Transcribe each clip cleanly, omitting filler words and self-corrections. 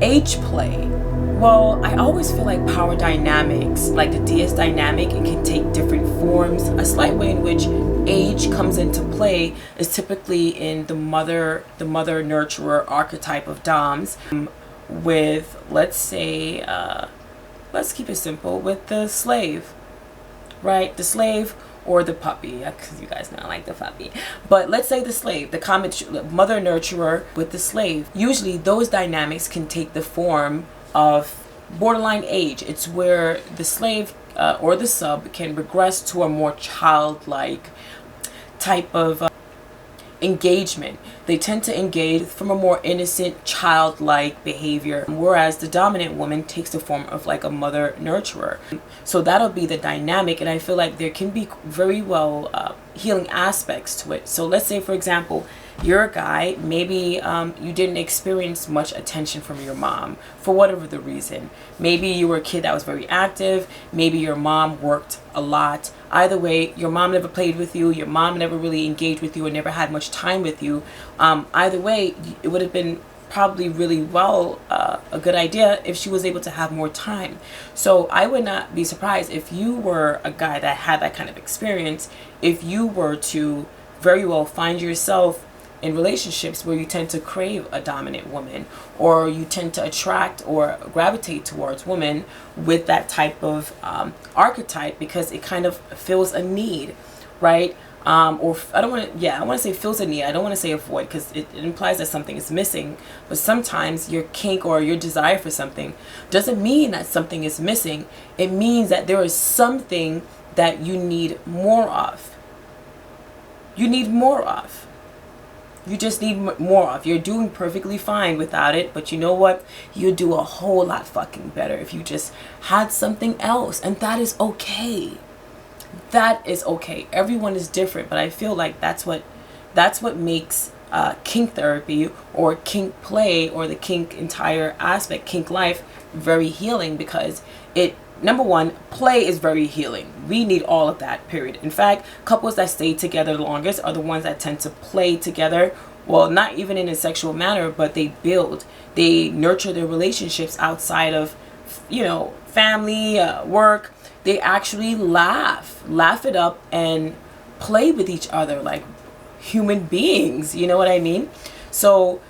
Age play. Well, I always feel like power dynamics, like the DS dynamic, it can take different forms. A slight way in which age comes into play is typically in the mother nurturer archetype of Doms, with, let's say, let's keep it simple, with the slave, right? The slave or the puppy, because you guys know I like the puppy. But let's say the slave, the common mother nurturer with the slave. Usually those dynamics can take the form of borderline age. It's where the slave or the sub can regress to a more childlike type of engagement. They tend to engage from a more innocent, childlike behavior, whereas the dominant woman takes the form of like a mother nurturer. So that'll be the dynamic, and I feel like there can be very well healing aspects to it. So let's say, for example, you're a guy, maybe you didn't experience much attention from your mom for whatever the reason. Maybe you were a kid that was very active, maybe your mom worked a lot. Either way, your mom never played with you, your mom never really engaged with you, or never had much time with you. Either way, it would have been probably really well a good idea if she was able to have more time. So I would not be surprised if you were a guy that had that kind of experience, if you were to very well find yourself in relationships where you tend to crave a dominant woman, or you tend to attract or gravitate towards women with that type of archetype, because it kind of fills a need, right? Or I don't want to, I want to say fills a need. I don't want to say a void, because it implies that something is missing. But sometimes your kink or your desire for something doesn't mean that something is missing. It means that there is something that you need more of. You need more of. You just need more of. You're doing perfectly fine without it, but you know what? You'd do a whole lot fucking better if you just had something else, and that is okay. That is okay. Everyone is different, but I feel like that's what makes kink therapy or kink play or the kink entire aspect, kink life, very healing, because it, number one, play is very healing. We need all of that, period. In fact, couples that stay together the longest are the ones that tend to play together. Well, not even in a sexual manner, but they nurture their relationships outside of, family, work. They actually laugh it up and play with each other like human beings. You know what I mean? So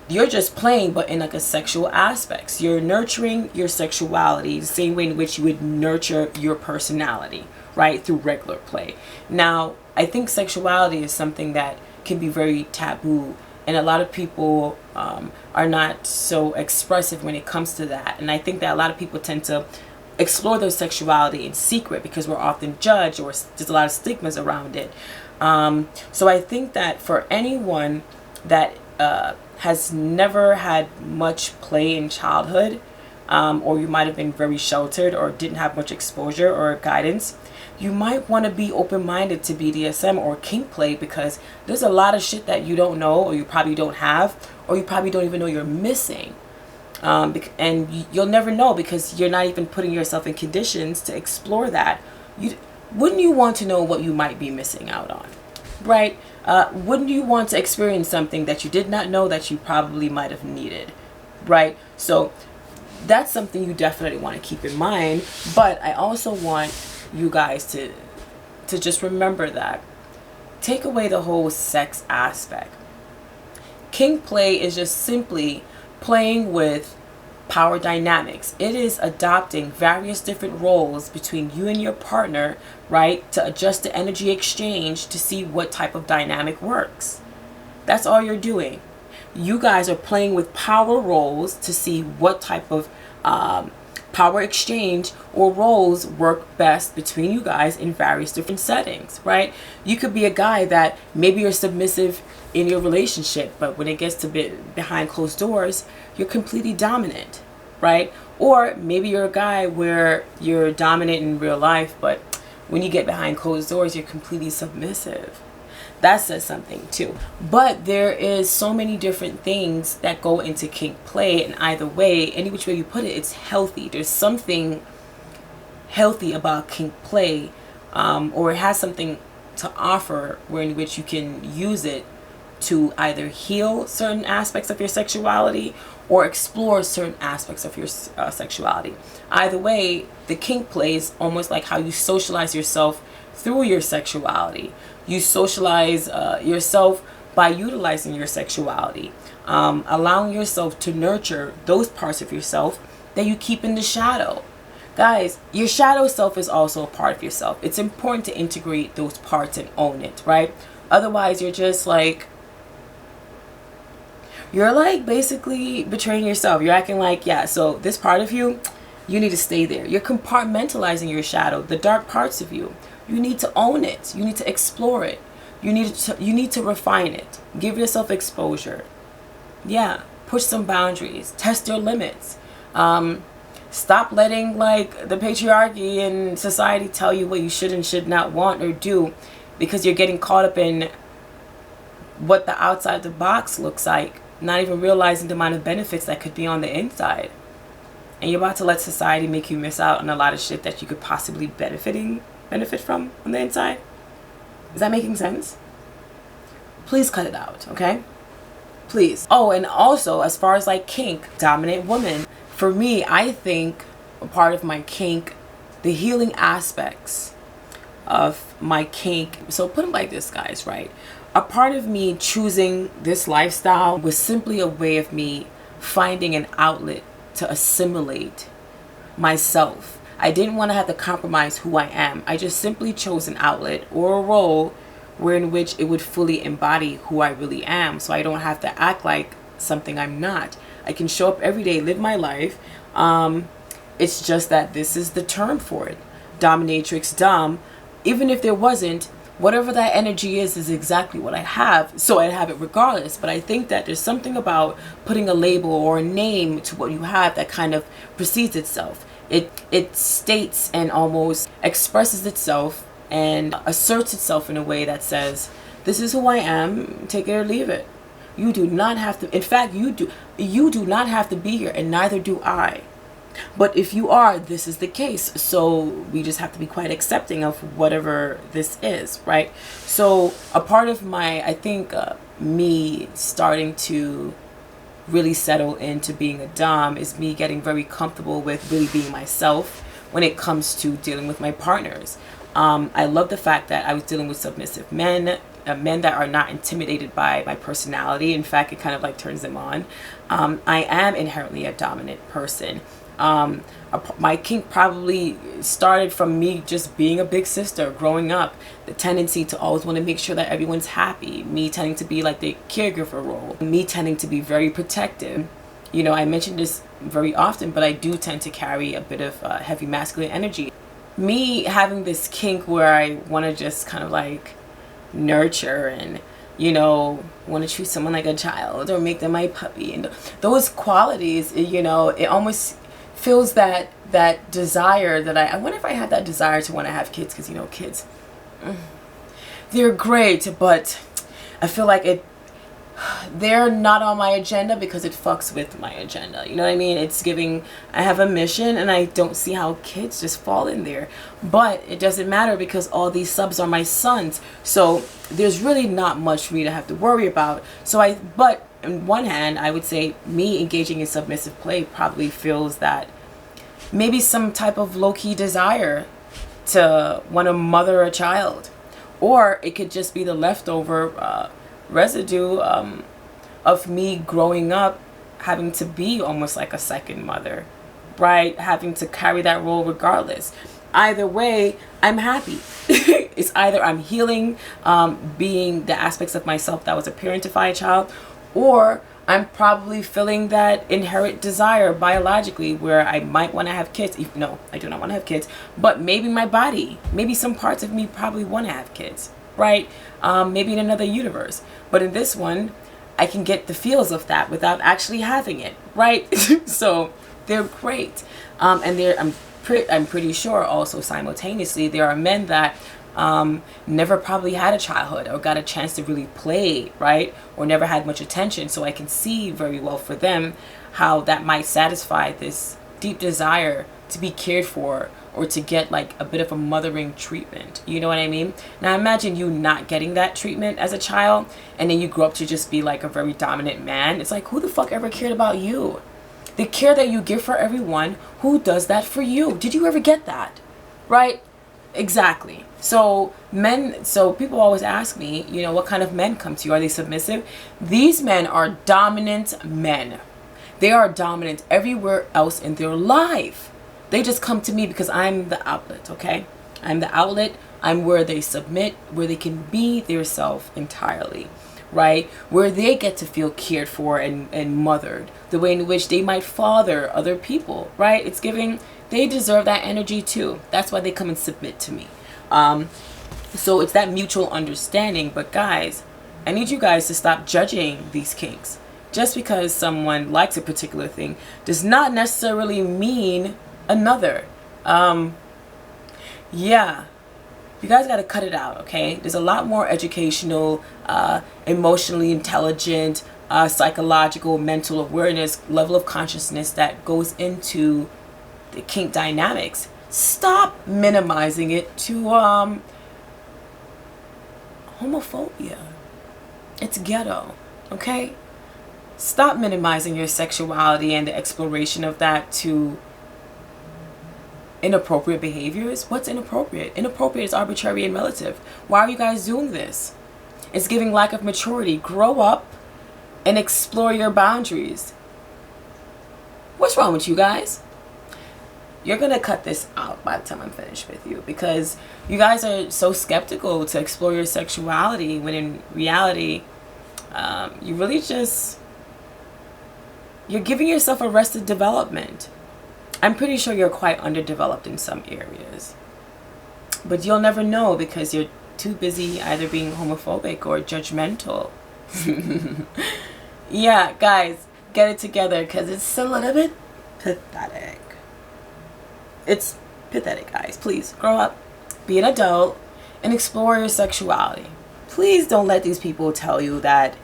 you're just playing, but in like a sexual aspect. You're nurturing your sexuality the same way in which you would nurture your personality, right? Through regular play. Now, I think sexuality is something that can be very taboo, and a lot of people are not so expressive when it comes to that. And I think that a lot of people tend to explore their sexuality in secret because we're often judged, or there's a lot of stigmas around it. So I think that for anyone that has never had much play in childhood, or you might have been very sheltered or didn't have much exposure or guidance, you might want to be open-minded to BDSM or kink play, because there's a lot of shit that you don't know, or you probably don't have, or you probably don't even know you're missing. And you'll never know because you're not even putting yourself in conditions to explore that. Wouldn't you want to know what you might be missing out on, right? Wouldn't you want to experience something that you did not know that you probably might have needed, right? So that's something you definitely want to keep in mind. But I also want you guys to just remember that. Take away the whole sex aspect. Kink play is just simply playing with power dynamics. It is adopting various different roles between you and your partner, right, to adjust the energy exchange to see what type of dynamic works. That's all you're doing. You guys are playing with power roles to see what type of power exchange or roles work best between you guys in various different settings, right? You could be a guy that maybe you're submissive in your relationship, but when it gets to behind closed doors, you're completely dominant, right? Or maybe you're a guy where you're dominant in real life, but when you get behind closed doors, you're completely submissive. That says something too. But there is so many different things that go into kink play, and either way, any which way you put it, it's healthy. There's something healthy about kink play, or it has something to offer in which you can use it to either heal certain aspects of your sexuality or explore certain aspects of your sexuality. Either way, the kink plays almost like how you socialize yourself through your sexuality. You socialize yourself by utilizing your sexuality, allowing yourself to nurture those parts of yourself that you keep in the shadow. Guys, your shadow self is also a part of yourself. It's important to integrate those parts and own it, right? Otherwise, you're just like, you're like basically betraying yourself. You're acting like, yeah, so this part of you, you need to stay there. You're compartmentalizing your shadow, the dark parts of you. You need to own it. You need to explore it. You need to refine it. Give yourself exposure. Yeah, push some boundaries. Test your limits. Stop letting like the patriarchy and society tell you what you should and should not want or do, because you're getting caught up in what the outside the box looks like, not even realizing the amount of benefits that could be on the inside. And you're about to let society make you miss out on a lot of shit that you could possibly benefit from on the inside. Is that making sense? Please cut it out, okay? Please. Oh, and also, as far as like kink, dominant woman, for me, I think a part of my kink, the healing aspects of my kink, so put it like this, guys, right? A part of me choosing this lifestyle was simply a way of me finding an outlet to assimilate myself. I didn't want to have to compromise who I am. I just simply chose an outlet or a role in which it would fully embody who I really am, so I don't have to act like something I'm not. I can show up every day, live my life. It's just that this is the term for it. Dominatrix, Dom. Even if there wasn't, whatever that energy is exactly what I have, so I have it regardless. But I think that there's something about putting a label or a name to what you have that kind of precedes itself. It states and almost expresses itself and asserts itself in a way that says, this is who I am, take it or leave it. You do not have to, in fact, you do not have to be here, and neither do I. But if you are, this is the case. So we just have to be quite accepting of whatever this is, right? So a part of my, I think, me starting to really settle into being a dom is me getting very comfortable with really being myself when it comes to dealing with my partners. I love the fact that I was dealing with submissive men that are not intimidated by my personality. In fact, it kind of like turns them on. I am inherently a dominant person. My kink probably started from me just being a big sister growing up, the tendency to always want to make sure that everyone's happy, me tending to be like the caregiver role, me tending to be very protective. You know, I mention this very often, but I do tend to carry a bit of heavy masculine energy. Me having this kink where I want to just kind of like nurture and, you know, want to treat someone like a child or make them my puppy, and those qualities, you know, it almost feels that desire that I wonder if I had that desire to want to have kids, because, you know, kids, they're great, but I feel like they're not on my agenda because it fucks with my agenda. You know what I mean? It's giving, I have a mission and I don't see how kids just fall in there. But it doesn't matter because all these subs are my sons. So there's really not much for me to have to worry about. But on one hand, I would say me engaging in submissive play probably feels that maybe some type of low-key desire to want to mother a child. Or it could just be the leftover residue of me growing up having to be almost like a second mother, right? Having to carry that role regardless. Either way, I'm happy. It's either I'm healing, being the aspects of myself that was a parentified child, or I'm probably feeling that inherent desire biologically where I might want to have kids. No, I do not want to have kids, but maybe my body, maybe some parts of me probably want to have kids, right? Maybe in another universe. But in this one, I can get the feels of that without actually having it, right? So they're great. And I'm pretty sure also simultaneously there are men that never probably had a childhood or got a chance to really play, right? Or never had much attention. So I can see very well for them how that might satisfy this deep desire to be cared for or to get like a bit of a mothering treatment. You know what I mean? Now imagine you not getting that treatment as a child, and then you grow up to just be like a very dominant man. It's like, who the fuck ever cared about you? The care that you give for everyone, who does that for you? Did you ever get that? Right? Exactly. So people always ask me, you know, what kind of men come to you? Are they submissive? These men are dominant men. They are dominant everywhere else in their life. They just come to me because I'm the outlet, okay? I'm the outlet. I'm where they submit, where they can be their self entirely, right? Where they get to feel cared for and mothered, the way in which they might father other people, right? It's giving, they deserve that energy too. That's why they come and submit to me. So it's that mutual understanding. But guys, I need you guys to stop judging these kinks. Just because someone likes a particular thing does not necessarily mean another. Yeah, you guys got to cut it out, okay? There's a lot more educational, emotionally intelligent, psychological, mental awareness, level of consciousness that goes into the kink dynamics. Stop minimizing it to homophobia. It's ghetto, okay? Stop minimizing your sexuality and the exploration of that to inappropriate behaviors. What's inappropriate? Inappropriate is arbitrary and relative. Why are you guys doing this? It's giving lack of maturity. Grow up and explore your boundaries. What's wrong with you guys? You're gonna cut this out by the time I'm finished with you, because you guys are so skeptical to explore your sexuality, when in reality, you really just, you're giving yourself arrested development. I'm pretty sure you're quite underdeveloped in some areas, but you'll never know because you're too busy either being homophobic or judgmental. Yeah, guys, get it together, because it's a little bit pathetic. It's pathetic, guys. Please grow up, be an adult, and explore your sexuality. Please don't let these people tell you that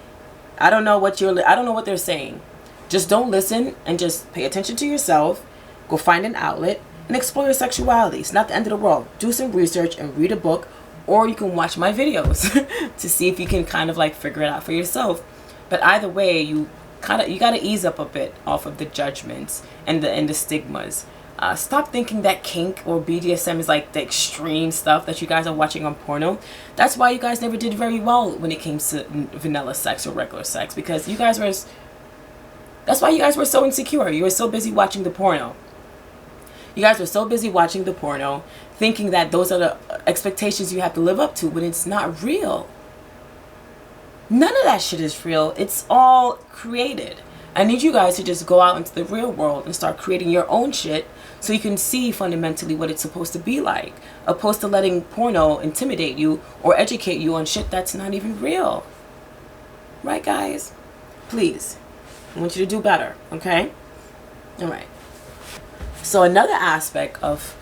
I don't know what they're saying. Just don't listen and just pay attention to yourself. Go find an outlet and explore your sexuality. It's not the end of the world. Do some research and read a book, or you can watch my videos to see if you can kind of like figure it out for yourself. But either way, you got to ease up a bit off of the judgments and the stigmas. Stop thinking that kink or BDSM is like the extreme stuff that you guys are watching on porno. That's why you guys never did very well when it came to vanilla sex or regular sex, because you guys were, that's why you guys were so insecure. You were so busy watching the porno. You guys were so busy watching the porno, thinking that those are the expectations you have to live up to, when it's not real. None of that shit is real. It's all created. I need you guys to just go out into the real world and start creating your own shit, so you can see fundamentally what it's supposed to be like, opposed to letting porno intimidate you or educate you on shit that's not even real. Right, guys? Please. I want you to do better, okay? All right. So another aspect of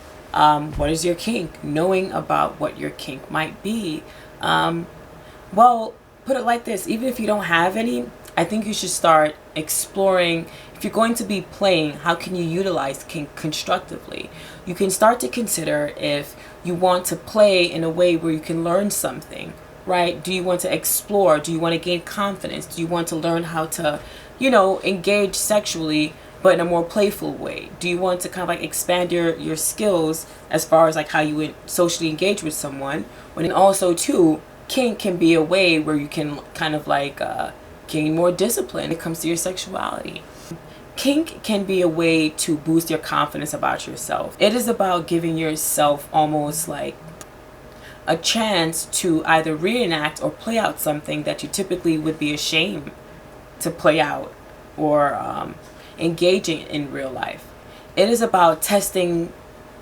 what is your kink, knowing about what your kink might be. Well, put it like this. Even if you don't have any, I think you should start exploring. If you're going to be playing, how can you utilize kink constructively? You can start to consider if you want to play in a way where you can learn something, right? Do you want to explore? Do you want to gain confidence? Do you want to learn how to, you know, engage sexually, but in a more playful way? Do you want to kind of like expand your skills as far as like how you would socially engage with someone? And also too, kink can be a way where you can kind of like gain more discipline when it comes to your sexuality. Kink can be a way to boost your confidence about yourself. It is about giving yourself almost like a chance to either reenact or play out something that you typically would be ashamed to play out or engaging in real life. It is about testing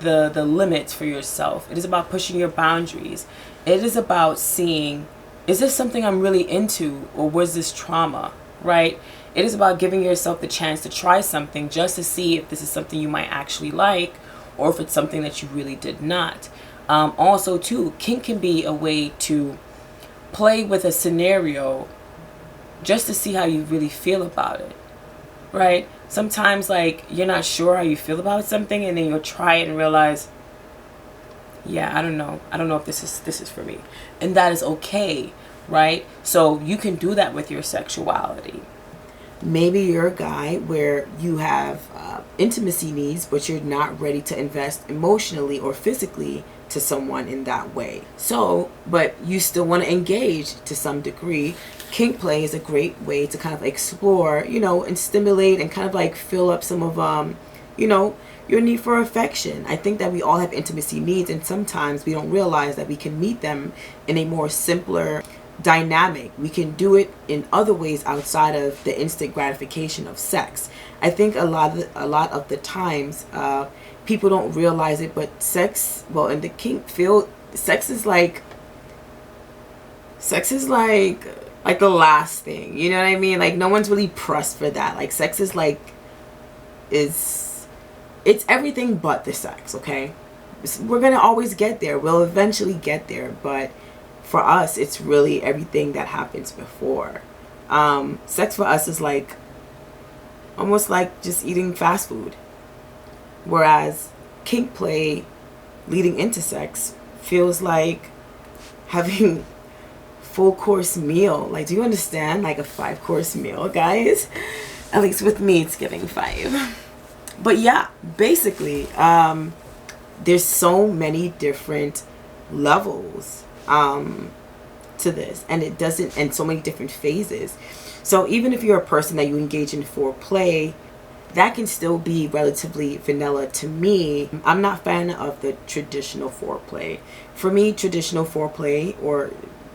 the limits for yourself. It is about pushing your boundaries. It is about seeing, is this something I'm really into, or was this trauma, right? It is about giving yourself the chance to try something just to see if this is something you might actually like, or if it's something that you really did not. Also too, kink can be a way to play with a scenario just to see how you really feel about it, right? Sometimes like you're not sure how you feel about something, and then you'll try it and realize, yeah, I don't know if this is for me. And that is okay, right? So you can do that with your sexuality. Maybe you're a guy where you have intimacy needs, but you're not ready to invest emotionally or physically to someone in that way. So, but you still want to engage to some degree. Kink play is a great way to kind of explore, you know, and stimulate and kind of like fill up some of, you know, your need for affection. I think that we all have intimacy needs, and sometimes we don't realize that we can meet them in a more simpler dynamic. We can do it in other ways outside of the instant gratification of sex. I think a lot of the times people don't realize it, but sex, well, in the kink field, sex is like the last thing, you know what I mean? Like, no one's really pressed for that. Like, sex is like, it's everything but the sex, okay? We're gonna always get there. We'll eventually get there, but for us, it's really everything that happens before. Sex for us is like almost like just eating fast food, whereas kink play leading into sex feels like having full course meal. Like, do you understand? Like a 5-course meal, guys. At least with me, it's giving 5. But yeah, basically, there's so many different levels to this, and it doesn't, and so many different phases. So even if you're a person that you engage in foreplay, that can still be relatively vanilla to me. I'm not a fan of the traditional foreplay. For me, traditional foreplay, or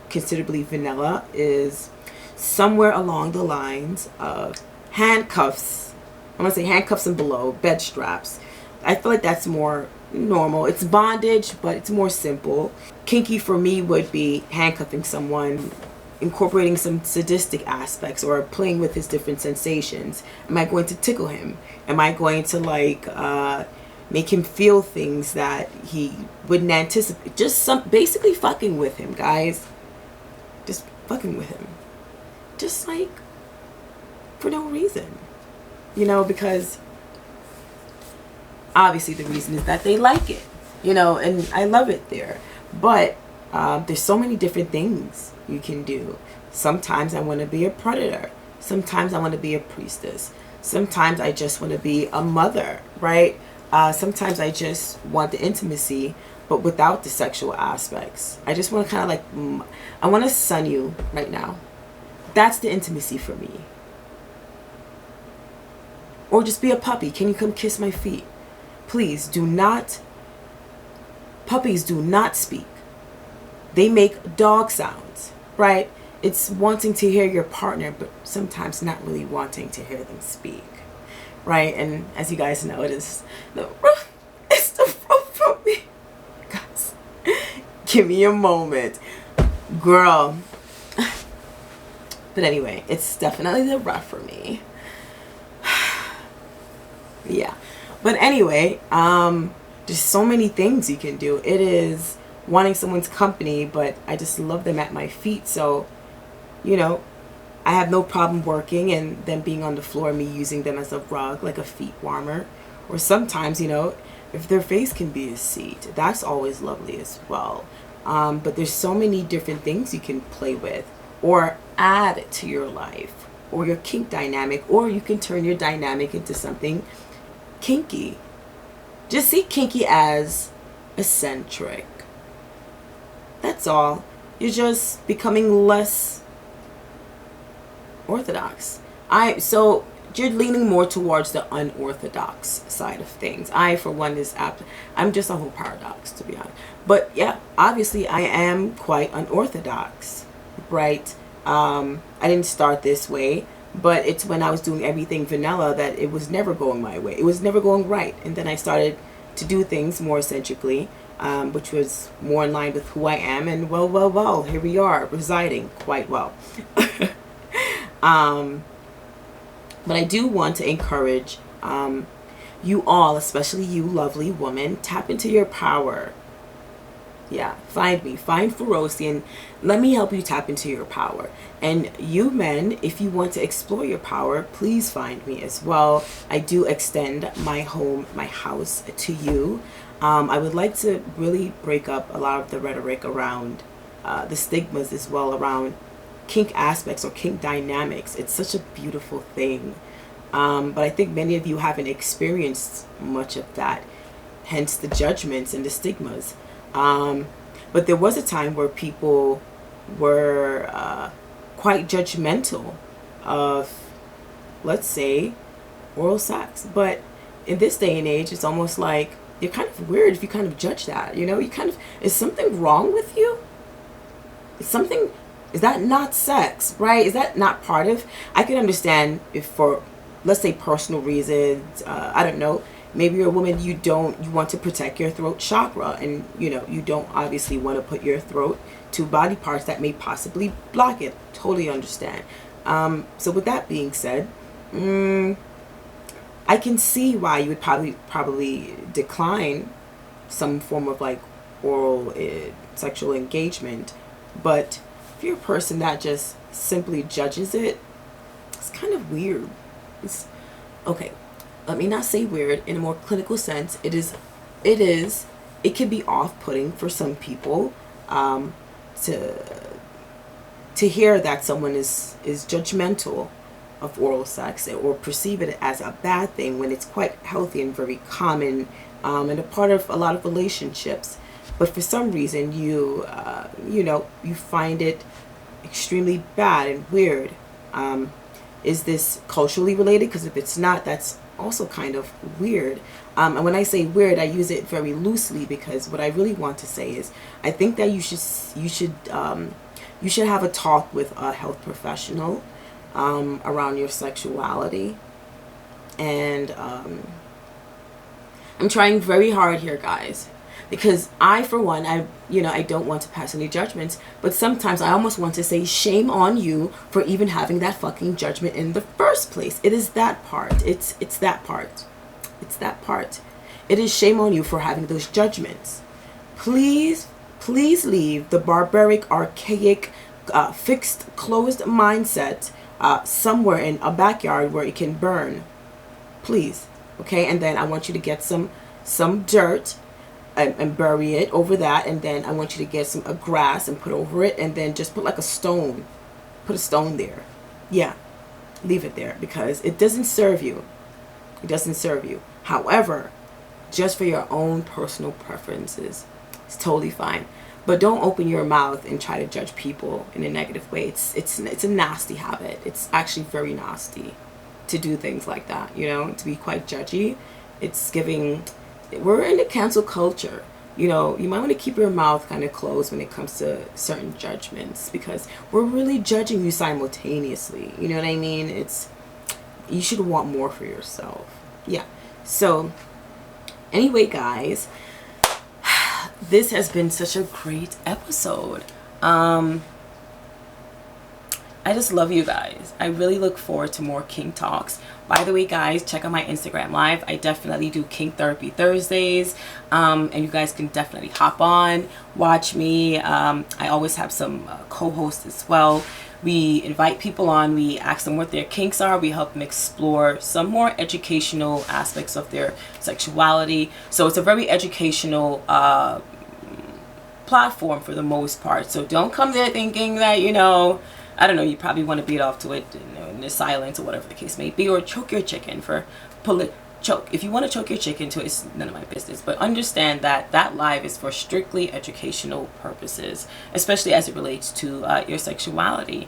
considerably vanilla, is somewhere along the lines of handcuffs. I'm gonna say handcuffs and below, bed straps. I feel like that's more normal. It's bondage, but it's more simple. Kinky for me would be handcuffing someone, incorporating some sadistic aspects, or playing with his different sensations. Am I going to tickle him? Am I going to like make him feel things that he wouldn't anticipate? Just basically fucking with him, guys. Just fucking with him. Just like for no reason. You know, because obviously the reason is that they like it, you know, and I love it there. But there's so many different things you can do. Sometimes I want to be a predator. Sometimes I want to be a priestess. Sometimes I just want to be a mother, right? Sometimes I just want the intimacy, but without the sexual aspects. I just want to kind of like, I want to sun you right now. That's the intimacy for me. Or just be a puppy. Can you come kiss my feet? Please do not. Puppies do not speak. They make dog sounds, right? It's wanting to hear your partner, but sometimes not really wanting to hear them speak, right? And as you guys know, it's the rough for me. Guys, give me a moment, girl. But anyway, it's definitely the rough for me. Yeah, but anyway, there's so many things you can do. It is wanting someone's company, but I just love them at my feet. So, you know, I have no problem working and them being on the floor, me using them as a rug, like a feet warmer. Or sometimes, you know, if their face can be a seat, that's always lovely as well. But there's so many different things you can play with or add to your life or your kink dynamic, or you can turn your dynamic into something kinky. Just see kinky as eccentric. That's all. You're just becoming less orthodox. So you're leaning more towards the unorthodox side of things. I, for one, I'm just a whole paradox, to be honest. But yeah, obviously I am quite unorthodox, right? I didn't start this way. But it's when I was doing everything vanilla that it was never going my way. It was never going right. And then I started to do things more eccentrically, which was more in line with who I am. And well, here we are, residing quite well. But I do want to encourage you all, especially you lovely woman, tap into your power. Yeah, find me, find Ferocian. Let me help you tap into your power. And you men, if you want to explore your power, please find me as well. I do extend my home, my house to you. I would like to really break up a lot of the rhetoric around the stigmas as well around kink aspects or kink dynamics. It's such a beautiful thing. But I think many of you haven't experienced much of that, hence the judgments and the stigmas. But there was a time where people were quite judgmental of, let's say, oral sex. But in this day and age, it's almost like you're kind of weird if you kind of judge that. You know, you kind of, is something wrong with you? Is that not sex, right? Is that not part of, I can understand if for, let's say, personal reasons, I don't know, maybe you're a woman, you want to protect your throat chakra, and you don't obviously want to put your throat to body parts that may possibly block it. Totally understand. So with that being said, I can see why you would probably decline some form of like oral sexual engagement. But if you're a person that just simply judges it, it's kind of weird. It's okay. Let me not say weird in a more clinical sense. It can be off-putting for some people to hear that someone is judgmental of oral sex or perceive it as a bad thing when it's quite healthy and very common and a part of a lot of relationships. But for some reason you find it extremely bad and weird. Is this culturally related? Because if it's not, that's also kind of weird. And when I say weird, I use it very loosely, because what I really want to say is I think that you should have a talk with a health professional around your sexuality. And I'm trying very hard here, guys, because I, for one, I don't want to pass any judgments, but sometimes I almost want to say shame on you for even having that fucking judgment in the first place. It is that part. It's that part. It's that part. It is shame on you for having those judgments. Please leave the barbaric, archaic, fixed, closed mindset somewhere in a backyard where it can burn. Please. Okay? And then I want you to get some dirt and bury it over that, and then I want you to get some grass and put over it, and then just put like a stone. Put a stone there. Yeah. Leave it there, because it doesn't serve you. It doesn't serve you. However, just for your own personal preferences, it's totally fine. But don't open your mouth and try to judge people in a negative way. It's a nasty habit. It's actually very nasty to do things like that, to be quite judgy. It's giving, we're in a cancel culture. You might want to keep your mouth kind of closed when it comes to certain judgments, because we're really judging you simultaneously. You know what I mean? You should want more for yourself. Yeah. So anyway, guys, this has been such a great episode. I just love you guys. I really look forward to more kink talks. By the way, guys, check out my Instagram live. I definitely do Kink Therapy Thursdays, and you guys can definitely hop on, watch me. I always have some co-hosts as well. We invite people on, we ask them what their kinks are, we help them explore some more educational aspects of their sexuality. So it's a very educational platform for the most part. So don't come there thinking that, I don't know, you probably want to beat off to it in the silence or whatever the case may be, or choke your chicken choke. If you want to choke your chicken to it, it's none of my business. But understand that that live is for strictly educational purposes, especially as it relates to your sexuality.